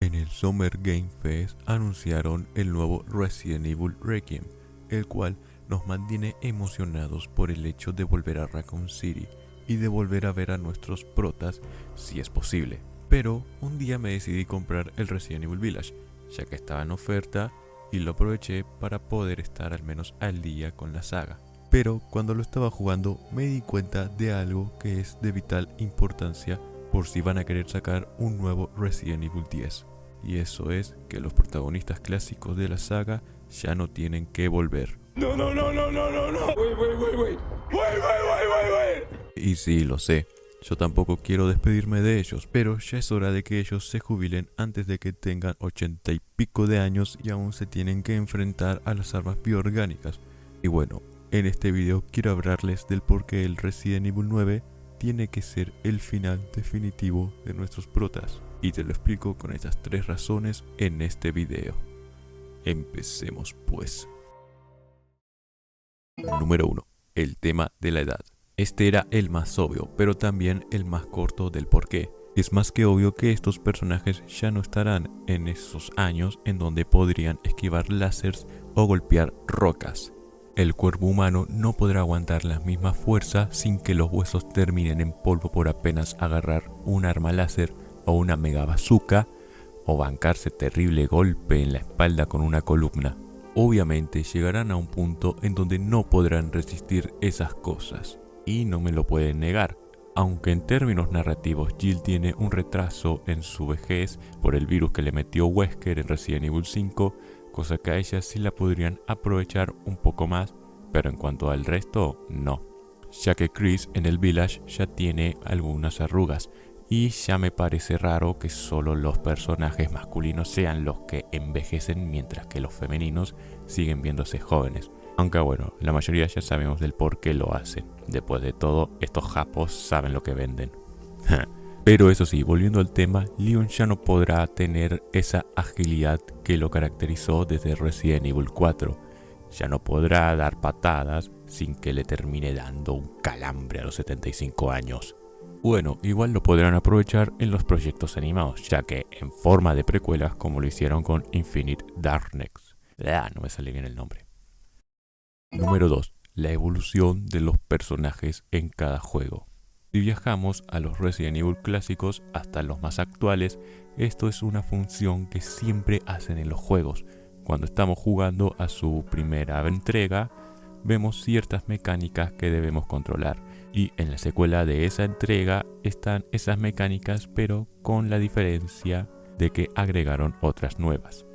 En el Summer Game Fest anunciaron el nuevo Resident Evil Requiem, el cual nos mantiene emocionados por el hecho de volver a Raccoon City y de volver a ver a nuestros protas si es posible. Pero un día me decidí comprar el Resident Evil Village, ya que estaba en oferta y lo aproveché para poder estar al menos al día con la saga. Pero cuando lo estaba jugando me di cuenta de algo que es de vital importancia por si van a querer sacar un nuevo Resident Evil 10. Y eso es que los protagonistas clásicos de la saga ya no tienen que volver. No. Wait. Y sí, lo sé, yo tampoco quiero despedirme de ellos, pero ya es hora de que ellos se jubilen antes de que tengan 80 y pico de años y aún se tienen que enfrentar a las armas bioorgánicas. Y bueno, en este video quiero hablarles del por qué el Resident Evil 9 tiene que ser el final definitivo de nuestros protas. Y te lo explico con estas 3 razones en este video. Empecemos pues. Número 1. El tema de la edad. Este era el más obvio, pero también el más corto del porqué. Es más que obvio que estos personajes ya no estarán en esos años en donde podrían esquivar láseres o golpear rocas. El cuerpo humano no podrá aguantar la misma fuerza sin que los huesos terminen en polvo por apenas agarrar un arma láser o una mega bazooka o bancarse terrible golpe en la espalda con una columna. Obviamente llegarán a un punto en donde no podrán resistir esas cosas. Y no me lo pueden negar. Aunque en términos narrativos Jill tiene un retraso en su vejez por el virus que le metió Wesker en Resident Evil 5, cosa que a ella sí la podrían aprovechar un poco más, pero en cuanto al resto, no. Ya que Chris en el Village ya tiene algunas arrugas, y ya me parece raro que solo los personajes masculinos sean los que envejecen mientras que los femeninos siguen viéndose jóvenes. Aunque bueno, la mayoría ya sabemos del por qué lo hacen. Después de todo, estos japos saben lo que venden. Pero eso sí, volviendo al tema, Leon ya no podrá tener esa agilidad que lo caracterizó desde Resident Evil 4. Ya no podrá dar patadas sin que le termine dando un calambre a los 75 años. Bueno, igual lo podrán aprovechar en los proyectos animados, ya que en forma de precuelas como lo hicieron con Infinite Darkness. No me sale bien el nombre. Número 2. La evolución de los personajes en cada juego. Si viajamos a los Resident Evil clásicos hasta los más actuales, esto es una función que siempre hacen en los juegos. Cuando estamos jugando a su primera entrega, vemos ciertas mecánicas que debemos controlar. Y en la secuela de esa entrega están esas mecánicas, pero con la diferencia de que agregaron otras nuevas.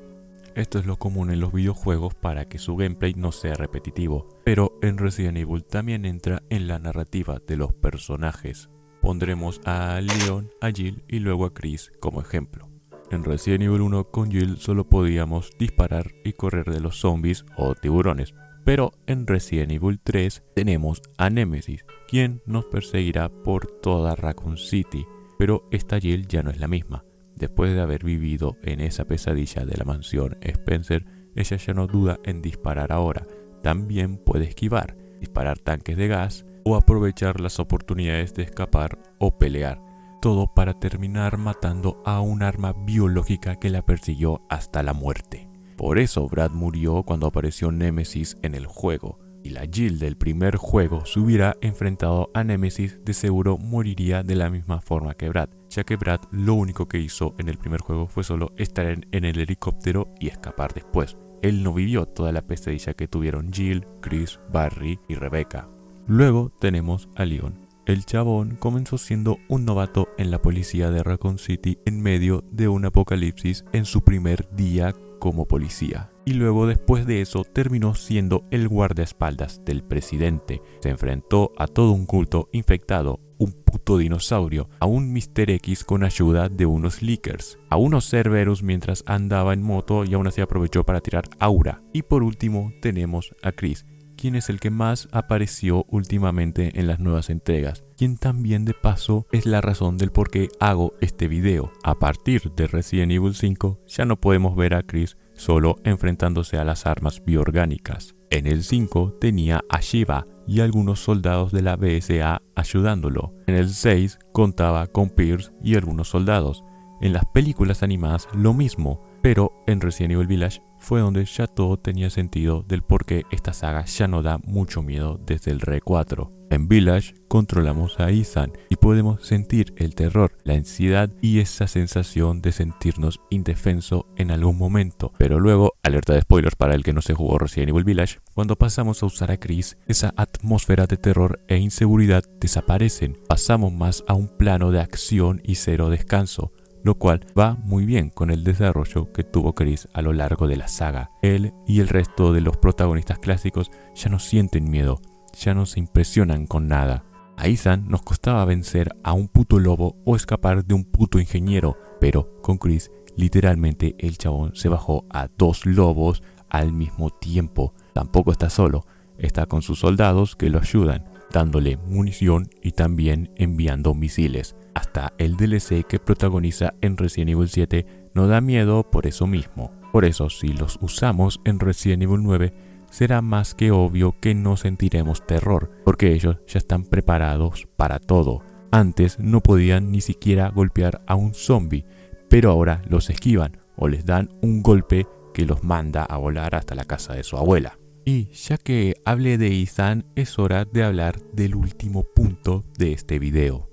Esto es lo común en los videojuegos para que su gameplay no sea repetitivo, pero en Resident Evil también entra en la narrativa de los personajes. Pondremos a Leon, a Jill y luego a Chris como ejemplo. En Resident Evil 1 con Jill solo podíamos disparar y correr de los zombies o tiburones, pero en Resident Evil 3 tenemos a Nemesis, quien nos perseguirá por toda Raccoon City, pero esta Jill ya no es la misma. Después de haber vivido en esa pesadilla de la mansión Spencer, ella ya no duda en disparar ahora. También puede esquivar, disparar tanques de gas o aprovechar las oportunidades de escapar o pelear. Todo para terminar matando a un arma biológica que la persiguió hasta la muerte. Por eso Brad murió cuando apareció Nemesis en el juego. Y la Jill del primer juego se hubiera enfrentado a Nemesis, de seguro moriría de la misma forma que Brad, ya que Brad lo único que hizo en el primer juego fue solo estar en el helicóptero y escapar después. Él no vivió toda la pesadilla que tuvieron Jill, Chris, Barry y Rebecca. Luego tenemos a Leon. El chabón comenzó siendo un novato en la policía de Raccoon City en medio de un apocalipsis en su primer día como policía. Y luego después de eso terminó siendo el guardaespaldas del presidente. Se enfrentó a todo un culto infectado, un puto dinosaurio, a un Mr. X con ayuda de unos leakers, a unos Cerberus mientras andaba en moto y aún así aprovechó para tirar aura. Y por último tenemos a Chris, quien es el que más apareció últimamente en las nuevas entregas, quien también de paso es la razón del por qué hago este video. A partir de Resident Evil 5 ya no podemos ver a Chris solo enfrentándose a las armas bioorgánicas. En el 5 tenía a Shiva y algunos soldados de la BSA ayudándolo. En el 6 contaba con Pierce y algunos soldados. En las películas animadas lo mismo, pero en Resident Evil Village fue donde ya todo tenía sentido del por qué esta saga ya no da mucho miedo desde el RE4. En Village controlamos a Ethan y podemos sentir el terror, la ansiedad y esa sensación de sentirnos indefenso en algún momento. Pero luego, alerta de spoilers para el que no se jugó Resident Evil Village, cuando pasamos a usar a Chris, esa atmósfera de terror e inseguridad desaparecen. Pasamos más a un plano de acción y cero descanso, lo cual va muy bien con el desarrollo que tuvo Chris a lo largo de la saga. Él y el resto de los protagonistas clásicos ya no sienten miedo, ya no se impresionan con nada. A Ethan nos costaba vencer a un puto lobo o escapar de un puto ingeniero, pero con Chris literalmente el chabón se bajó a 2 lobos al mismo tiempo. Tampoco está solo, está con sus soldados que lo ayudan, dándole munición y también enviando misiles. Hasta el DLC que protagoniza en Resident Evil 7 no da miedo por eso mismo. Por eso, si los usamos en Resident Evil 9, será más que obvio que no sentiremos terror, porque ellos ya están preparados para todo. Antes no podían ni siquiera golpear a un zombie, pero ahora los esquivan o les dan un golpe que los manda a volar hasta la casa de su abuela. Y ya que hablé de Ethan, es hora de hablar del último punto de este video.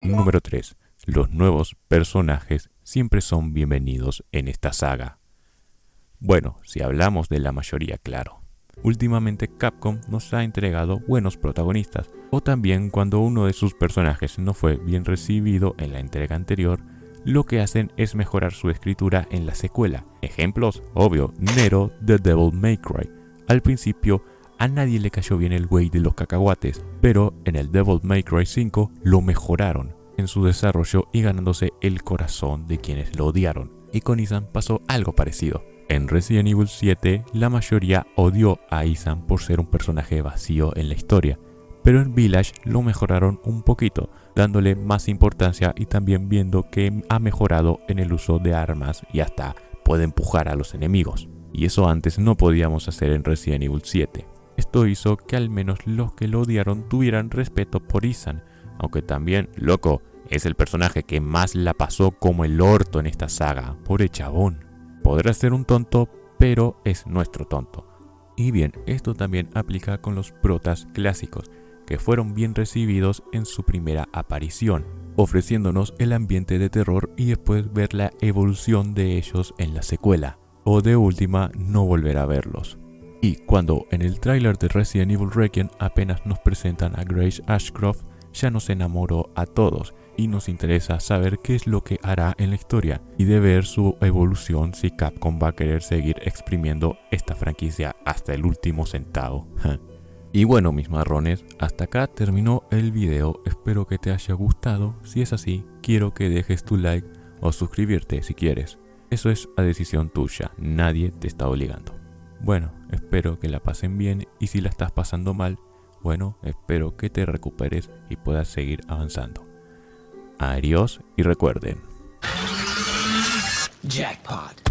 Número 3. Los nuevos personajes siempre son bienvenidos en esta saga. Bueno, si hablamos de la mayoría, claro. Últimamente Capcom nos ha entregado buenos protagonistas, o también cuando uno de sus personajes no fue bien recibido en la entrega anterior, lo que hacen es mejorar su escritura en la secuela. Ejemplos, obvio, Nero de Devil May Cry. Al principio a nadie le cayó bien el güey de los cacahuates, pero en el Devil May Cry 5 lo mejoraron en su desarrollo y ganándose el corazón de quienes lo odiaron. Y con Ethan pasó algo parecido. En Resident Evil 7 la mayoría odió a Ethan por ser un personaje vacío en la historia, pero en Village lo mejoraron un poquito, dándole más importancia y también viendo que ha mejorado en el uso de armas y hasta puede empujar a los enemigos. Y eso antes no podíamos hacer en Resident Evil 7. Esto hizo que al menos los que lo odiaron tuvieran respeto por Ethan, aunque también, loco, es el personaje que más la pasó como el orto en esta saga. Pobre chabón. Podrá ser un tonto, pero es nuestro tonto. Y bien, esto también aplica con los protas clásicos, que fueron bien recibidos en su primera aparición, ofreciéndonos el ambiente de terror y después ver la evolución de ellos en la secuela, o de última no volver a verlos. Y cuando en el tráiler de Resident Evil Requiem apenas nos presentan a Grace Ashcroft, ya nos enamoró a todos y nos interesa saber qué es lo que hará en la historia y de ver su evolución si Capcom va a querer seguir exprimiendo esta franquicia hasta el último centavo. Y bueno, mis marrones, hasta acá terminó el video, espero que te haya gustado. Si es así, quiero que dejes tu like o suscribirte si quieres. Eso es a decisión tuya, nadie te está obligando. Bueno, espero que la pasen bien y si la estás pasando mal, bueno, espero que te recuperes y puedas seguir avanzando. Adiós y recuerden. Jackpot.